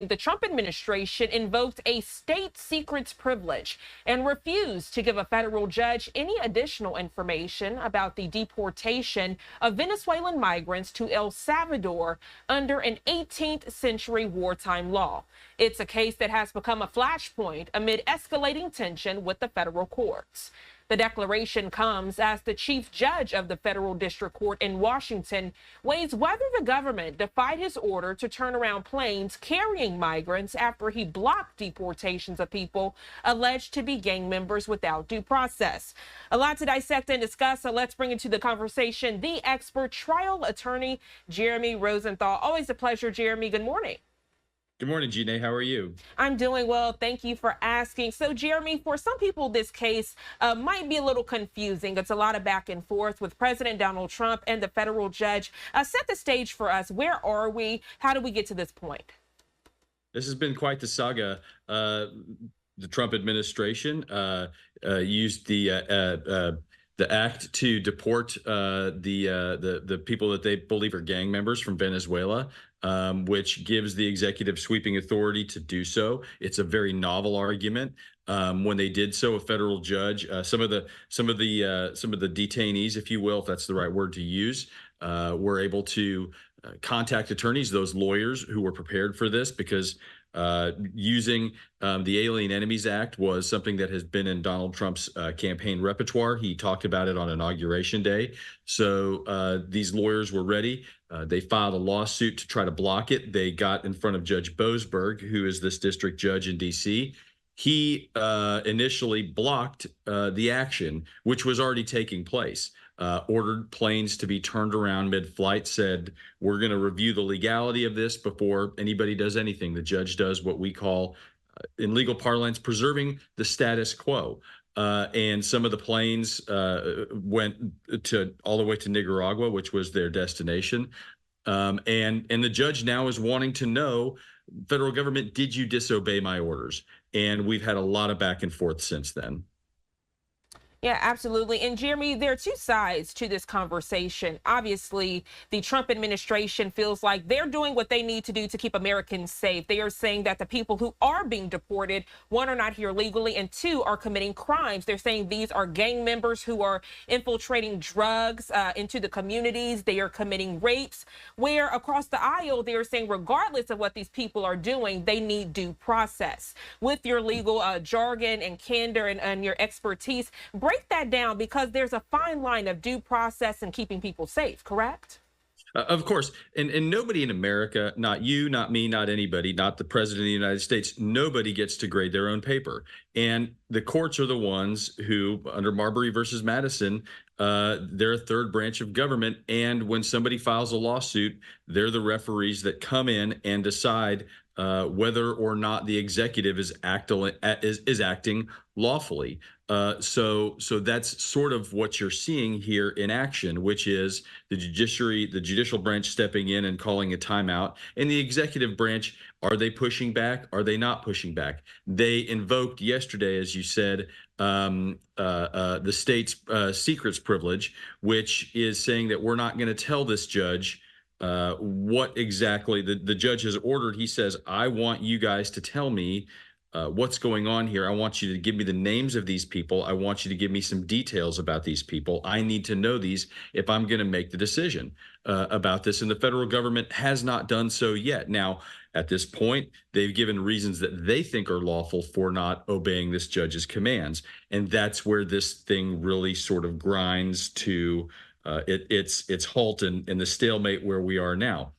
The Trump administration invoked a state secrets privilege and refused to give a federal judge any additional information about the deportation of Venezuelan migrants to El Salvador under an 18th century wartime law. It's a case that has become a flashpoint amid escalating tension with the federal courts. The declaration comes as the chief judge of the federal district court in Washington weighs whether the government defied his order to turn around planes carrying migrants after he blocked deportations of people alleged to be gang members without due process. A lot to dissect and discuss, so let's bring into the conversation the expert trial attorney, Jeremy Rosenthal. Always a pleasure, Jeremy. Good morning. Good morning, Gina. How are you? I'm doing well. Thank you for asking. So, Jeremy, for some people, this case might be a little confusing. It's a lot of back and forth with President Donald Trump and the federal judge. Set the stage for us. Where are we? How do we get to this point? This has been quite the saga. The Trump administration used the act to deport the people that they believe are gang members from Venezuela, which gives the executive sweeping authority to do so. It's a very novel argument. When they did so, a federal judge, some of the detainees, if you will, if that's the right word to use, were able to contact attorneys, those lawyers who were prepared for this, because using the Alien Enemies Act was something that has been in Donald Trump's campaign repertoire. He talked about it on Inauguration Day. So these lawyers were ready. They filed a lawsuit to try to block it. They got in front of Judge Boasberg, who is this district judge in D.C. He initially blocked the action, which was already taking place. Ordered planes to be turned around mid-flight, said, we're going to review the legality of this before anybody does anything. The judge does what we call, in legal parlance, preserving the status quo. And some of the planes went all the way to Nicaragua, which was their destination. And the judge now is wanting to know, federal government, did you disobey my orders? And we've had a lot of back and forth since then. Yeah, absolutely. And Jeremy, there are two sides to this conversation. Obviously, the Trump administration feels like they're doing what they need to do to keep Americans safe. They are saying that the people who are being deported, one, are not here legally, and two, are committing crimes. They're saying these are gang members who are infiltrating drugs into the communities. They are committing rapes, where across the aisle, they're saying regardless of what these people are doing, they need due process. With your legal jargon and candor and your expertise, break that down, because there's a fine line of due process and keeping people safe, correct? Of course. And nobody in America, not you, not me, not anybody, not the president of the United States, nobody gets to grade their own paper. And the courts are the ones who, under Marbury versus Madison, they're a third branch of government. And when somebody files a lawsuit, they're the referees that come in and decide whether or not the executive is acting lawfully. So that's sort of what you're seeing here in action, which is the judicial branch stepping in and calling a timeout, and the executive branch, are they pushing back? Are they not pushing back? They invoked yesterday, as you said, the state's secrets privilege, which is saying that we're not going to tell this judge what exactly the judge has ordered. He says, I want you guys to tell me what's going on here. I want you to give me the names of these people. I want you to give me some details about these people. I need to know these if I'm going to make the decision about this. And the federal government has not done so yet. Now, at this point, they've given reasons that they think are lawful for not obeying this judge's commands. And that's where this thing really sort of grinds to its halt and the stalemate where we are now.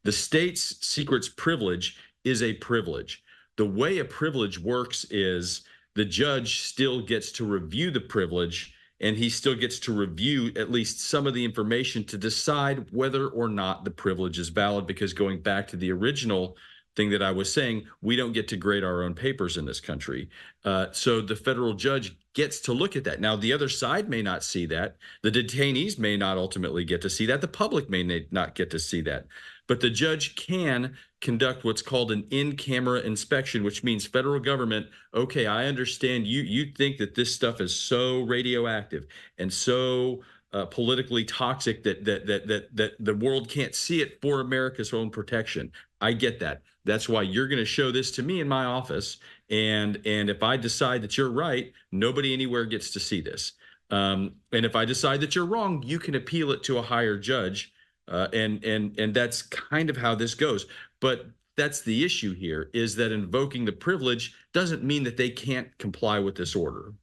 The state's secrets privilege is a privilege. The way a privilege works is the judge still gets to review the privilege, and he still gets to review at least some of the information to decide whether or not the privilege is valid, because going back to the original thing that I was saying, we don't get to grade our own papers in this country. So the federal judge gets to look at that. Now, the other side may not see that. The detainees may not ultimately get to see that. The public may not get to see that. But the judge can conduct what's called an in-camera inspection, which means federal government, okay, I understand you think that this stuff is so radioactive and so politically toxic that the world can't see it for America's own protection. I get that. That's why you're going to show this to me in my office, and if I decide that you're right, nobody anywhere gets to see this. And if I decide that you're wrong, you can appeal it to a higher judge, and that's kind of how this goes. But that's the issue here, is that invoking the privilege doesn't mean that they can't comply with this order.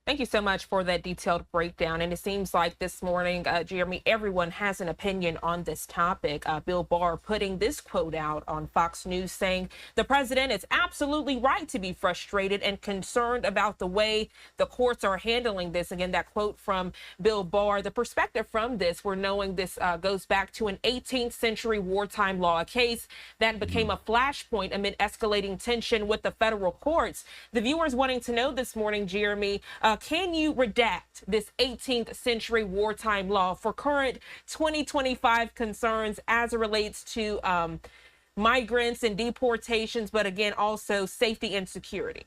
Thank you so much for that detailed breakdown. And it seems like this morning, Jeremy, everyone has an opinion on this topic. Bill Barr putting this quote out on Fox News saying the president is absolutely right to be frustrated and concerned about the way the courts are handling this. Again, that quote from Bill Barr. The perspective from this, we're knowing this goes back to an 18th century wartime law, a case that became a flashpoint amid escalating tension with the federal courts. The viewers wanting to know this morning, Jeremy, can you redact this 18th century wartime law for current 2025 concerns as it relates to migrants and deportations, but again, also safety and security?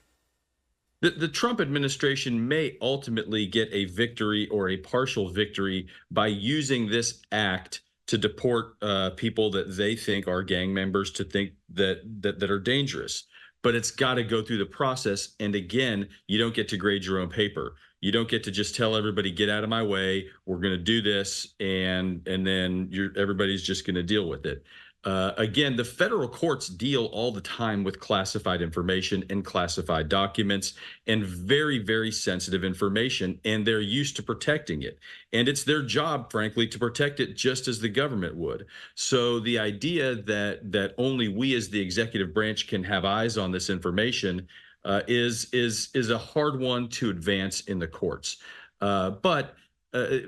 The Trump administration may ultimately get a victory or a partial victory by using this act to deport people that they think are gang members, to think that are dangerous. But it's got to go through the process. And again, you don't get to grade your own paper. You don't get to just tell everybody, get out of my way, we're going to do this, and then everybody's just going to deal with it. Again, the federal courts deal all the time with classified information and classified documents and very, very sensitive information, and they're used to protecting it. And it's their job, frankly, to protect it just as the government would. So the idea that only we as the executive branch can have eyes on this information is a hard one to advance in the courts. But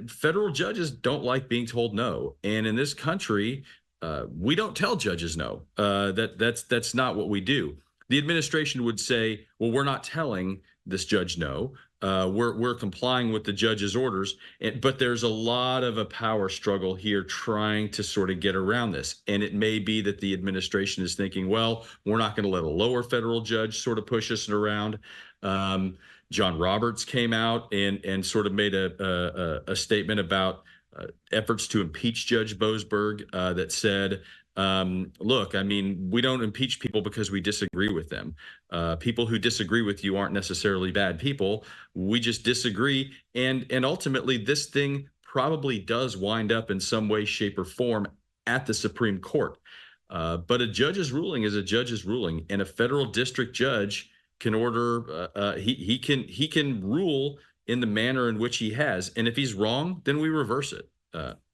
federal judges don't like being told no. And in this country, we don't tell judges no. That's not what we do. The administration would say, well, we're not telling this judge no. We're complying with the judge's orders. But there's a lot of a power struggle here trying to sort of get around this. And it may be that the administration is thinking, well, we're not going to let a lower federal judge sort of push us around. John Roberts came out and sort of made a statement about efforts to impeach Judge Boasberg that said, look, I mean, we don't impeach people because we disagree with them. People who disagree with you aren't necessarily bad people. We just disagree. And ultimately, this thing probably does wind up in some way, shape, or form at the Supreme Court. But a judge's ruling is a judge's ruling, and a federal district judge can order, he can rule in the manner in which he has. And if he's wrong, then we reverse it.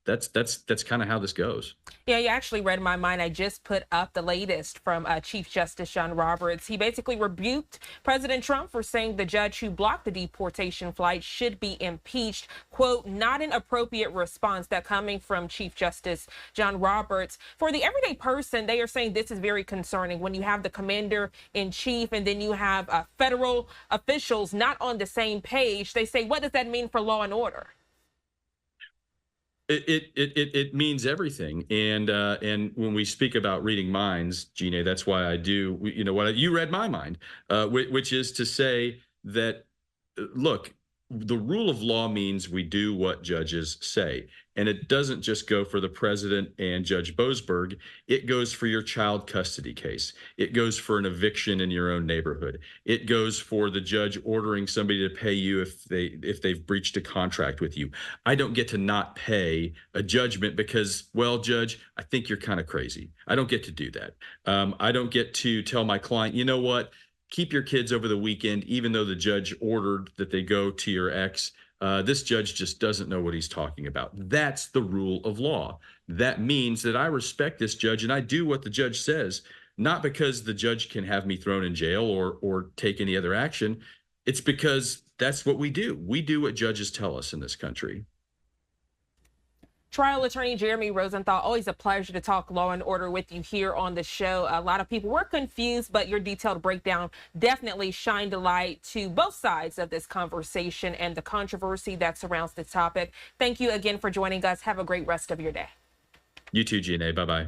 That's kind of how this goes. Yeah, you actually read my mind. I just put up the latest from Chief Justice John Roberts. He basically rebuked President Trump for saying the judge who blocked the deportation flight should be impeached. Quote, not an appropriate response. That coming from Chief Justice John Roberts. For the everyday person, they are saying this is very concerning when you have the commander in chief and then you have federal officials not on the same page. They say, what does that mean for law and order? It means everything, and when we speak about reading minds, Gina, that's why I do. You know what? You read my mind, which is to say that, look, the rule of law means we do what judges say. And it doesn't just go for the president and Judge Boasberg. It goes for your child custody case. It goes for an eviction in your own neighborhood. It goes for the judge ordering somebody to pay you if they've breached a contract with you. I don't get to not pay a judgment because, well, judge, I think you're kind of crazy. I don't get to do that. I don't get to tell my client, you know what? Keep your kids over the weekend, even though the judge ordered that they go to your ex. This judge just doesn't know what he's talking about. That's the rule of law. That means that I respect this judge and I do what the judge says, not because the judge can have me thrown in jail or take any other action. It's because that's what we do. We do what judges tell us in this country. Trial attorney Jeremy Rosenthal, always a pleasure to talk law and order with you here on the show. A lot of people were confused, but your detailed breakdown definitely shined a light to both sides of this conversation and the controversy that surrounds the topic. Thank you again for joining us. Have a great rest of your day. You too, Gina. Bye-bye.